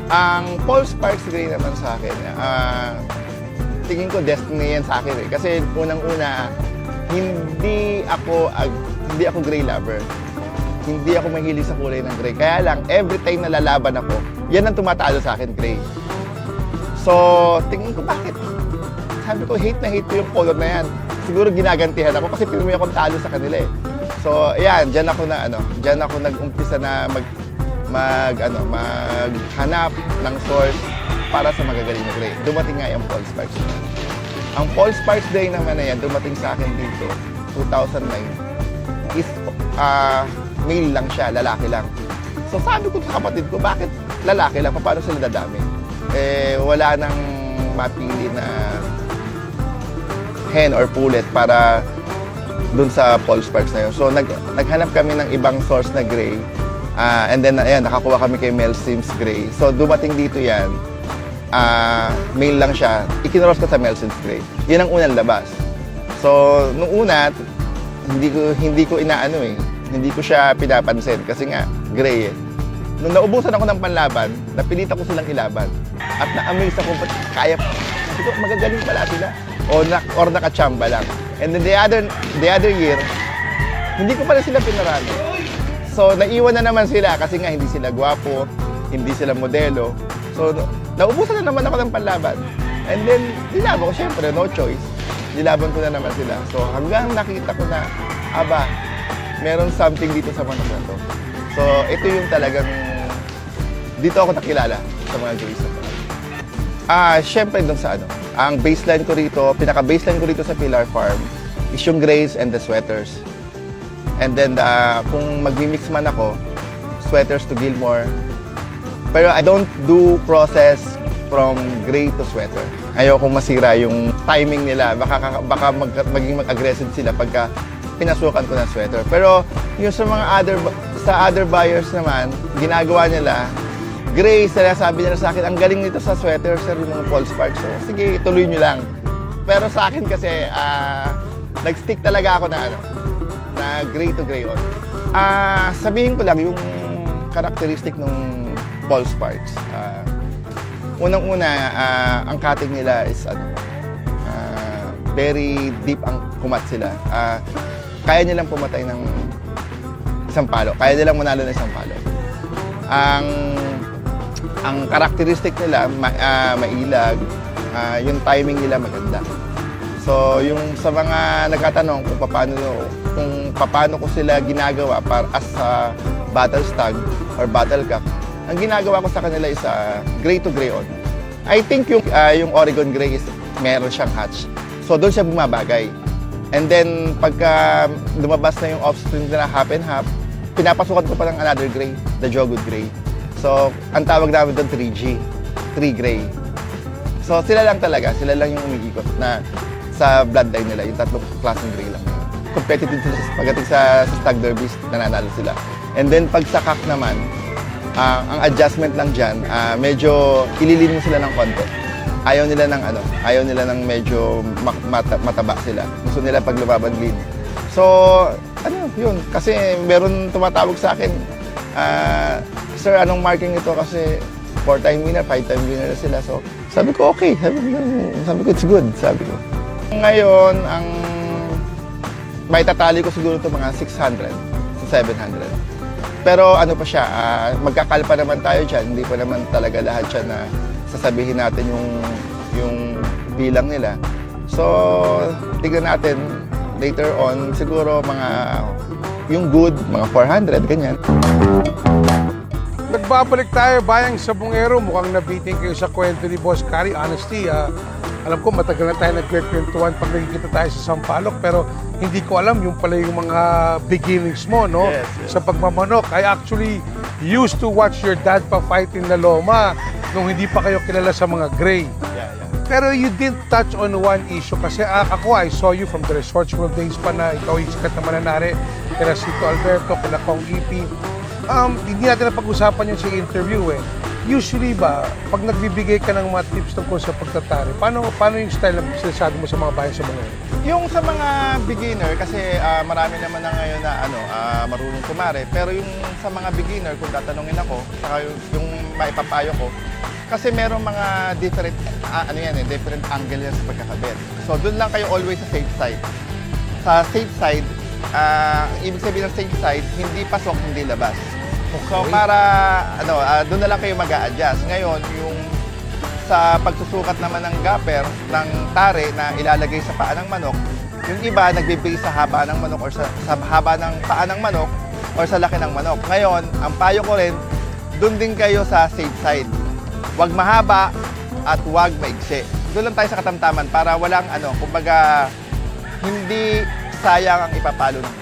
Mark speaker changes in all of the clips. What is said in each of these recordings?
Speaker 1: Ang Paul Sparks Gray naman sa akin, tingin ko destiny yan sa akin eh. Kasi unang-una, hindi ako gray lover. Hindi ako mahilig sa kulay ng gray. Kaya lang, every time na lalaban ako, yan ang tumatalo sa akin, gray. So, tingin ko bakit? Sabi ko, hate na hate ko yung color na yan. Siguro ginagantihan ako kasi pinumi akong talo sa kanila eh. So, ayan, diyan ako nag-umpisa na maghanap ng source para sa magagaling na gray. Dumating nga yung Paul Sparks. Ang Paul Sparks Gray naman na yan, dumating sa akin dito, 2009, is male lang siya, lalaki lang. So sabi ko sa kapatid ko, bakit lalaki lang? Paano sila dadami? Eh, wala nang mapili na hen or pullet para dun sa Paul Sparks na yun. So naghanap kami ng ibang source na gray. And then, ayan, nakakuha kami kay Mel Sims Gray. So, dumating dito yan. Male lang siya. Ikinoros ko sa Mel Sims Gray. Yan ang unang labas. So, nung una, hindi ko inaano eh. Hindi ko siya pinapansin kasi nga, gray eh. Nung naubusan ako ng panlaban, napilitan ko silang ilaban. At na-amaze ako, ba't kaya, magagaling pala sila. Or nakachamba lang. And then the other year, hindi ko pala sila pinarano. So, naiwan na naman sila kasi nga hindi sila gwapo, hindi sila modelo. So, naubusan na naman ako ng panlaban. And then, nilaban ko, syempre, no choice. Nilaban ko na naman sila. So, hanggang nakita ko na, meron something dito sa manok na to. So, ito yung talagang, dito ako nakilala sa mga grays na to. Syempre, dun sa ang baseline ko rito, pinaka-baseline ko rito sa Pilar Farm is yung grays and the sweaters. And then, kung magmi-mix man ako, sweaters to Gilmore. Pero I don't do process from gray to sweater. Ayokong masira yung timing nila. Baka maging mag-aggressive sila pagka pinasukan ko ng sweater. Pero yung sa mga other buyers naman, ginagawa nila, gray, sabi nila sa akin, ang galing nito sa sweater, sir, yung mga Paul Sparks. So, sige, tuloy nyo lang. Pero sa akin kasi, nag-stick talaga ako na gray to gray on. Sabihin ko lang yung characteristic ng Paul Sparks. Unang-una, ang cutting nila is very deep ang kumat sila. Kaya nilang pumatay ng isang palo. Kaya nilang manalo ng isang palo. Ang characteristic nila, mailag. Yung timing nila maganda. So, yung sa mga nagtatanong kung paano ko sila ginagawa para as a battle stag or battle cock, ang ginagawa ko sa kanila is gray to gray on. I think yung Oregon Gray is meron siyang hatch. So, doon siya bumabagay. And then, pagka lumabas na yung offspring na half and half, pinapasukan ko pa ng another gray, the Jogood Gray. So, ang tawag namin doon 3G, 3 gray. So, sila lang yung umiikot na sa bloodline nila, yung tatlong klaseng gray lang. Competitive sila pagdating sa stag derbies, nananalo sila. And then pag sa cock naman, ang adjustment lang dyan, medyo ililin mo sila ng konti. Ayaw nila ng medyo mataba sila. Gusto nila pag lumaban lean. So, yun. Kasi meron tumatawag sa akin, sir, anong marking ito? Kasi 4-time winner, 5-time winner sila. So, sabi ko, okay. Sabi ko, it's good. Sabi ko. Ngayon, ang may tatali ko siguro ito mga 600 to 700. Pero pa siya, magkakalpa naman tayo dyan. Hindi pa naman talaga lahat siya na sasabihin natin yung bilang nila. So, tignan natin later on, siguro yung good, mga 400, ganyan.
Speaker 2: Nagbabalik tayo, bayang sabungero. Mukhang nabitin kayo sa kwento ni Boss Kari. Honestly, alam ko matagal na tayo nagkwentuhan pag nakikita tayo sa Sampaloc, pero hindi ko alam yung pala yung mga beginnings mo, no?
Speaker 1: Yes.
Speaker 2: Sa pagmamanok. I actually used to watch your dad pa fight in La Loma nung hindi pa kayo kilala sa mga gray.
Speaker 1: Yeah.
Speaker 2: Pero you didn't touch on one issue kasi I saw you from the Resorts World days pa na ikaw yung sikat na mananari, kina Sito Alberto, kina Kong Ipi. Hindi natin napag-usapan yun sa interview eh. Usually ba, pag nagbibigay ka ng mga tips tungkol sa pagtatari, paano yung style na sinasabi mo sa mga bayan sa mga yun?
Speaker 1: Yung sa mga beginner, kasi marami naman na ngayon na marunong kumare, pero yung sa mga beginner, kung tatanungin ako, saka yung maipapayo ko. Kasi merong mga different angle yan sa pagkakabit. So doon lang kayo always sa safe side. Sa safe side, ibig sabihin ng safe side, hindi pasok, hindi labas.
Speaker 2: Okay.
Speaker 1: So para doon na lang kayo mag-a-adjust. Ngayon, yung sa pagsusukat naman ng gapper, ng tare na ilalagay sa paa ng manok, yung iba nagbe-base sa haba ng manok or sa haba ng paa ng manok or sa laki ng manok. Ngayon, ang payo ko rin, doon din kayo sa safe side. Huwag mahaba at huwag maigsi. Doon lang tayo sa katamtaman para walang kumbaga hindi sayang ang ipapalo ng.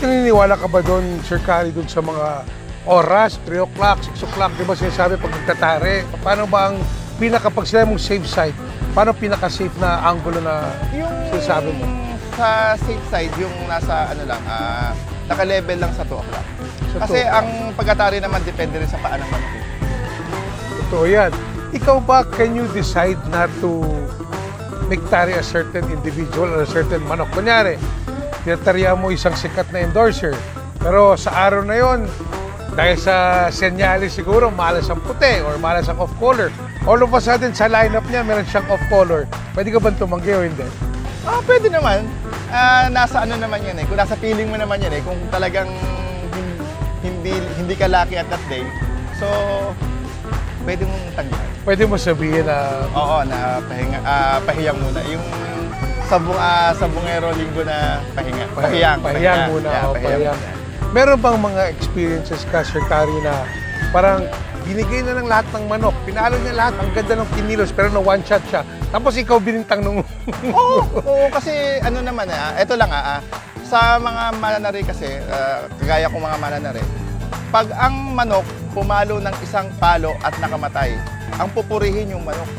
Speaker 2: Naniniwala ka ba doon, Sir Carrie, doon sa mga oras, 3 o'clock, 6 o'clock, di ba sinasabi pag nagtatare? Paano ba ang pag sila mong safe side, paano pinaka-safe na angulo na sinasabi mo?
Speaker 1: Sa safe side, yung nasa naka-level lang sa 2 o'clock. Kasi ang pagkatari naman depende rin sa paa ng manok.
Speaker 2: Totoo yan. Ikaw ba, can you decide not to make tari a certain individual or a certain manok? Kunyari, tinatarihan mo isang sikat na endorser. Pero sa araw na yon, dahil sa senyales siguro, malas ang puti or malas ang off-color. All of a sudden, sa lineup niya, meron siyang off-color. Pwede ka ba tumanggi o hindi?
Speaker 1: Pwede naman. Nasa naman yan eh. Kung nasa feeling mo naman yan eh. Kung talagang hindi ka lucky at that day. So, pwede mong tanggihan.
Speaker 2: Pwede mo sabihin na...
Speaker 1: Oo, na pahiyang muna. Yung sabungero linggo na pahinga.
Speaker 2: Pahiyang muna.
Speaker 1: Yeah, pahiyang.
Speaker 2: Meron bang mga experiences ka, Sir Carrie, na parang binigay na ng lahat ng manok, pinalo niya lahat, ang ganda ng kinilos, pero na one shot siya. Tapos ikaw binintang nung...
Speaker 1: Oo, kasi naman, eto lang sa mga mananari kasi, kagaya kong mga mananari, pag ang manok pumalo ng isang palo at nakamatay, ang pupurihin yung manok.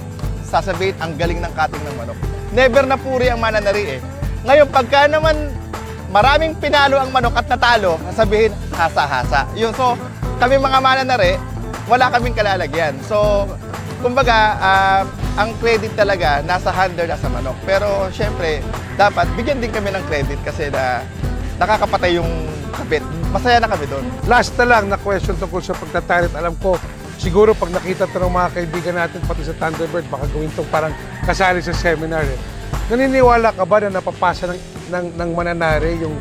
Speaker 1: Sasabihin, ang galing ng cutting ng manok. Never na puri ang mananari eh. Ngayon, pagka naman maraming pinalo ang manok at natalo, sasabihin, hasa-hasa. Yun, so, kami mga mananari, wala kaming kalalagyan. So, kumbaga, ang credit talaga nasa handler na sa manok. Pero, syempre, dapat bigyan din kami ng credit kasi nakakapatay yung kabit. Masaya na kami doon.
Speaker 2: Last na lang na question tungkol sa pagtatarit. Alam ko, siguro pag nakita ito ng mga kaibigan natin, pati sa Thunderbird, baka gawin itong parang kasali sa seminar. Naniniwala ka ba na napapasa ng mananari yung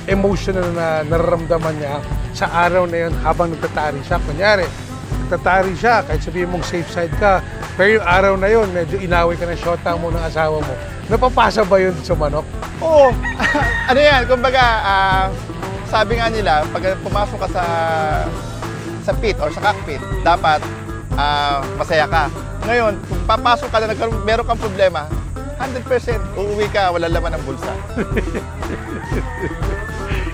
Speaker 2: emotional na nararamdaman niya sa araw na yun habang nagtatari siya? Kunyari, nagtatari siya, kahit sabihin mong safe side ka, pero yung araw na yun, medyo inaway ka ng shota mo ng asawa mo. Napapasa ba yun sa manok?
Speaker 1: Oo. Yan, kumbaga, sabi nga nila, pag pumasok ka sa pit or sa cockpit, dapat masaya ka. Ngayon, kung papasok ka na meron kang problema, 100% uuwi ka, wala laman ng bulsa.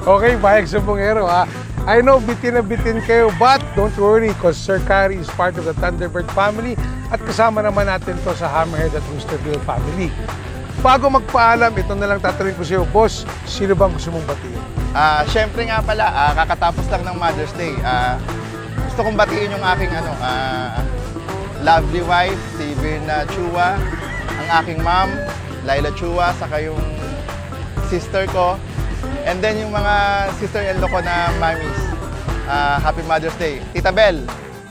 Speaker 2: Okay, bayag sa bungero ha. I know bitin na bitin kayo, but don't worry because Sir Carrie is part of the Thunderbird family at kasama naman natin to sa Hammerhead at Roosterville family. Bago magpaalam, ito na lang tatanungin ko sa iyo, boss, sino bang gusto mong batiin?
Speaker 1: Siyempre nga pala, kakatapos lang ng Mother's Day. Gusto kong batiin yung aking lovely wife, si Virna Chua, ang aking mom, Laila Chua, saka yung sister ko, and then yung mga sister-in-law ko na mommies. Happy Mother's Day. Tita Bel,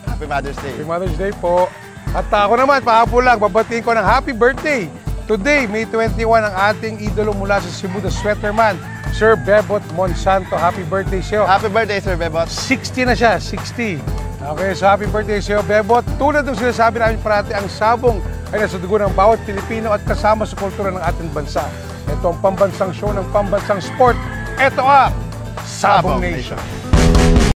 Speaker 1: Happy Mother's Day.
Speaker 2: Happy Mother's Day po. At ako naman, pahapo lang, babatiin ko ng happy birthday. Today, May 21, ang ating idolo mula sa Cebu, the Sweaterman, Sir Bebot Monsanto. Happy birthday sa'yo.
Speaker 1: Happy birthday, Sir Bebot.
Speaker 2: 60 na siya, 60. Okay, so happy birthday sa'yo, Bebot. Tulad ng sinasabi namin parati, ang sabong ay nasa dugo ng bawat Pilipino at kasama sa kultura ng ating bansa. Ito ang pambansang show ng pambansang sport. Ito ang Sabong Nation.